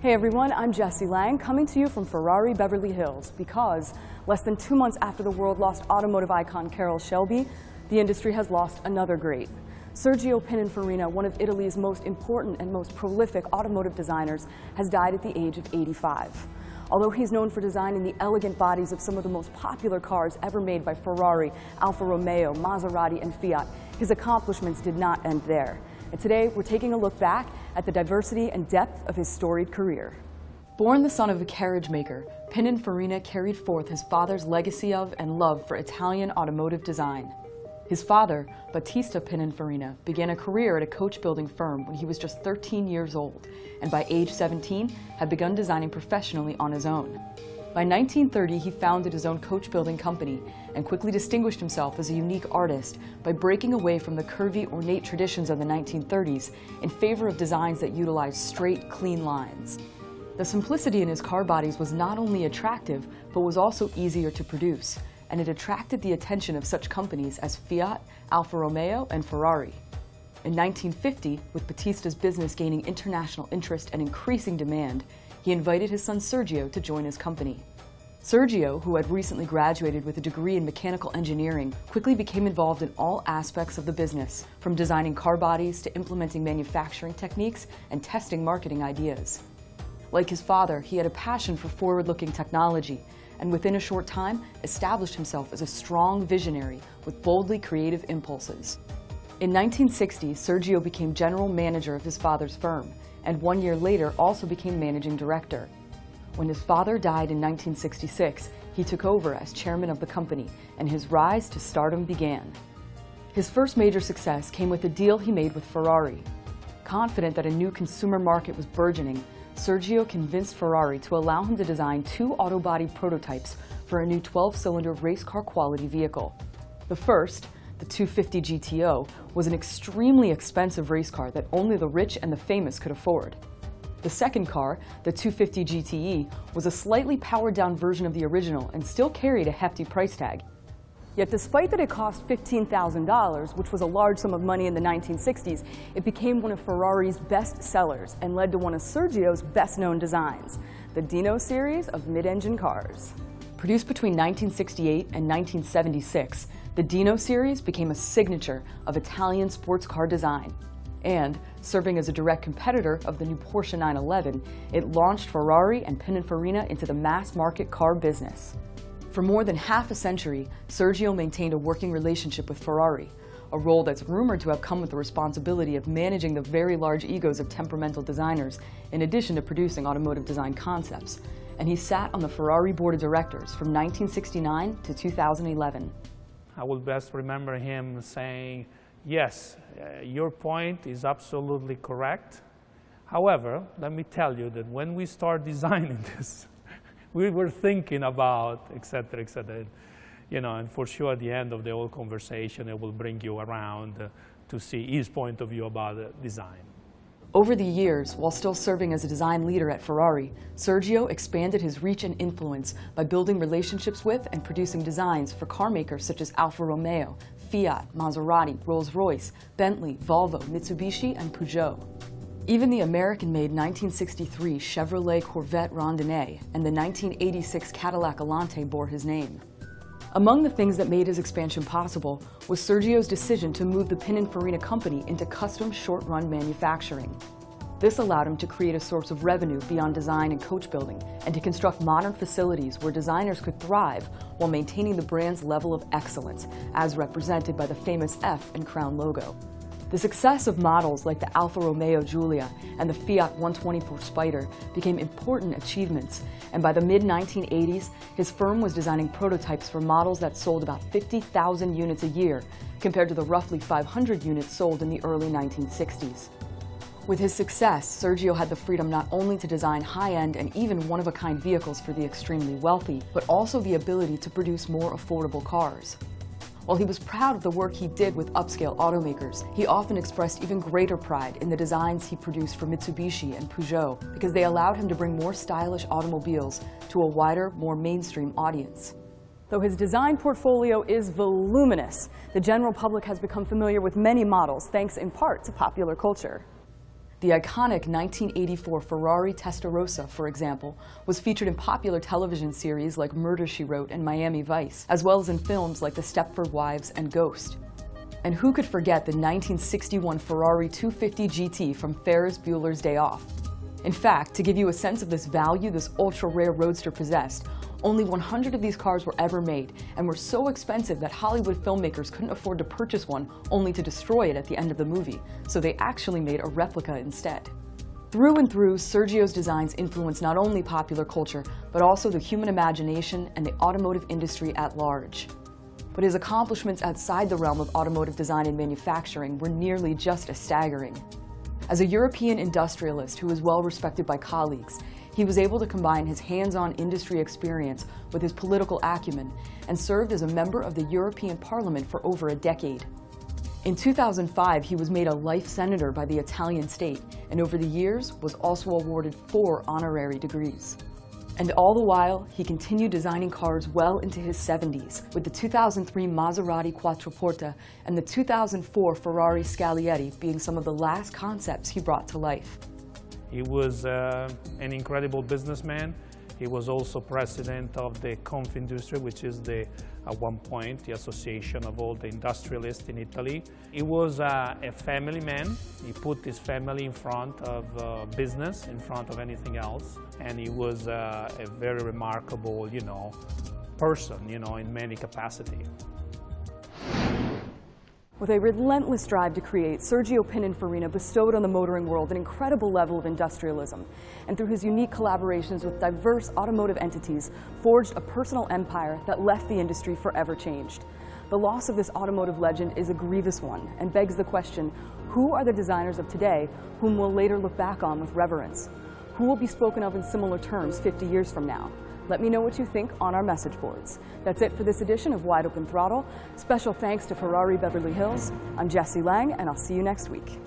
Hey everyone, I'm Jessie Lang, coming to you from Ferrari Beverly Hills, because less than 2 months after the world lost automotive icon Carroll Shelby, the industry has lost another great. Sergio Pininfarina, one of Italy's most important and most prolific automotive designers, has died at the age of 85. Although he's known for designing the elegant bodies of some of the most popular cars ever made by Ferrari, Alfa Romeo, Maserati, and Fiat, his accomplishments did not end there. And today, we're taking a look back at the diversity and depth of his storied career. Born the son of a carriage maker, Pininfarina carried forth his father's legacy of and love for Italian automotive design. His father, Battista Pininfarina, began a career at a coach-building firm when he was just 13 years old, and by age 17 had begun designing professionally on his own. By 1930, he founded his own coach-building company and quickly distinguished himself as a unique artist by breaking away from the curvy, ornate traditions of the 1930s in favor of designs that utilized straight, clean lines. The simplicity in his car bodies was not only attractive, but was also easier to produce, and it attracted the attention of such companies as Fiat, Alfa Romeo, and Ferrari. In 1950, with Battista's business gaining international interest and increasing demand, he invited his son Sergio to join his company. Sergio, who had recently graduated with a degree in mechanical engineering, quickly became involved in all aspects of the business, from designing car bodies to implementing manufacturing techniques and testing marketing ideas. Like his father, he had a passion for forward-looking technology, and within a short time established himself as a strong visionary with boldly creative impulses. In 1960, Sergio became general manager of his father's firm, and 1 year later also became managing director. When his father died in 1966, he took over as chairman of the company, and his rise to stardom began. His first major success came with a deal he made with Ferrari. Confident that a new consumer market was burgeoning, Sergio convinced Ferrari to allow him to design 2 auto-body prototypes for a new 12-cylinder race car quality vehicle. The first, the 250 GTO, was an extremely expensive race car that only the rich and the famous could afford. The second car, the 250 GTE, was a slightly powered-down version of the original and still carried a hefty price tag. Yet despite that it cost $15,000, which was a large sum of money in the 1960s, it became one of Ferrari's best sellers and led to one of Sergio's best-known designs, the Dino series of mid-engine cars. Produced between 1968 and 1976, the Dino series became a signature of Italian sports car design. And, serving as a direct competitor of the new Porsche 911, it launched Ferrari and Pininfarina into the mass-market car business. For more than half a century, Sergio maintained a working relationship with Ferrari, a role that's rumored to have come with the responsibility of managing the very large egos of temperamental designers, in addition to producing automotive design concepts. And he sat on the Ferrari board of directors from 1969 to 2011. I will best remember him saying, yes, your point is absolutely correct. However, let me tell you that when we start designing this, we were thinking about, et cetera, and for sure at the end of the whole conversation, it will bring you around to see his point of view about design. Over the years, while still serving as a design leader at Ferrari, Sergio expanded his reach and influence by building relationships with and producing designs for car makers such as Alfa Romeo, Fiat, Maserati, Rolls-Royce, Bentley, Volvo, Mitsubishi, and Peugeot. Even the American-made 1963 Chevrolet Corvette Rondinette and the 1986 Cadillac Alante bore his name. Among the things that made his expansion possible was Sergio's decision to move the Pininfarina company into custom short-run manufacturing. This allowed him to create a source of revenue beyond design and coach building, and to construct modern facilities where designers could thrive while maintaining the brand's level of excellence, as represented by the famous F and Crown logo. The success of models like the Alfa Romeo Giulia and the Fiat 124 Spider became important achievements, and by the mid-1980s, his firm was designing prototypes for models that sold about 50,000 units a year, compared to the roughly 500 units sold in the early 1960s. With his success, Sergio had the freedom not only to design high-end and even one-of-a-kind vehicles for the extremely wealthy, but also the ability to produce more affordable cars. While he was proud of the work he did with upscale automakers, he often expressed even greater pride in the designs he produced for Mitsubishi and Peugeot, because they allowed him to bring more stylish automobiles to a wider, more mainstream audience. Though his design portfolio is voluminous, the general public has become familiar with many models, thanks in part to popular culture. The iconic 1984 Ferrari Testarossa, for example, was featured in popular television series like Murder, She Wrote and Miami Vice, as well as in films like The Stepford Wives and Ghost. And who could forget the 1961 Ferrari 250 GT from Ferris Bueller's Day Off? In fact, to give you a sense of this value this ultra-rare roadster possessed, only 100 of these cars were ever made, and were so expensive that Hollywood filmmakers couldn't afford to purchase one only to destroy it at the end of the movie, so they actually made a replica instead. Through and through, Sergio's designs influenced not only popular culture, but also the human imagination and the automotive industry at large. But his accomplishments outside the realm of automotive design and manufacturing were nearly just as staggering. As a European industrialist who was well respected by colleagues, he was able to combine his hands-on industry experience with his political acumen and served as a member of the European Parliament for over a decade. In 2005, he was made a life senator by the Italian state, and over the years was also awarded 4 honorary degrees. And all the while, he continued designing cars well into his 70s, with the 2003 Maserati Quattroporta and the 2004 Ferrari Scaglietti being some of the last concepts he brought to life. He was an incredible businessman. He was also president of the Confindustria, which is at one point, the association of all the industrialists in Italy. He was a family man. He put his family in front of business, in front of anything else. And he was a very remarkable, person, in many capacities. With a relentless drive to create, Sergio Pininfarina bestowed on the motoring world an incredible level of industrialism, and through his unique collaborations with diverse automotive entities, forged a personal empire that left the industry forever changed. The loss of this automotive legend is a grievous one, and begs the question, who are the designers of today whom we'll later look back on with reverence? Who will be spoken of in similar terms 50 years from now? Let me know what you think on our message boards. That's it for this edition of Wide Open Throttle. Special thanks to Ferrari Beverly Hills. I'm Jessie Lang, and I'll see you next week.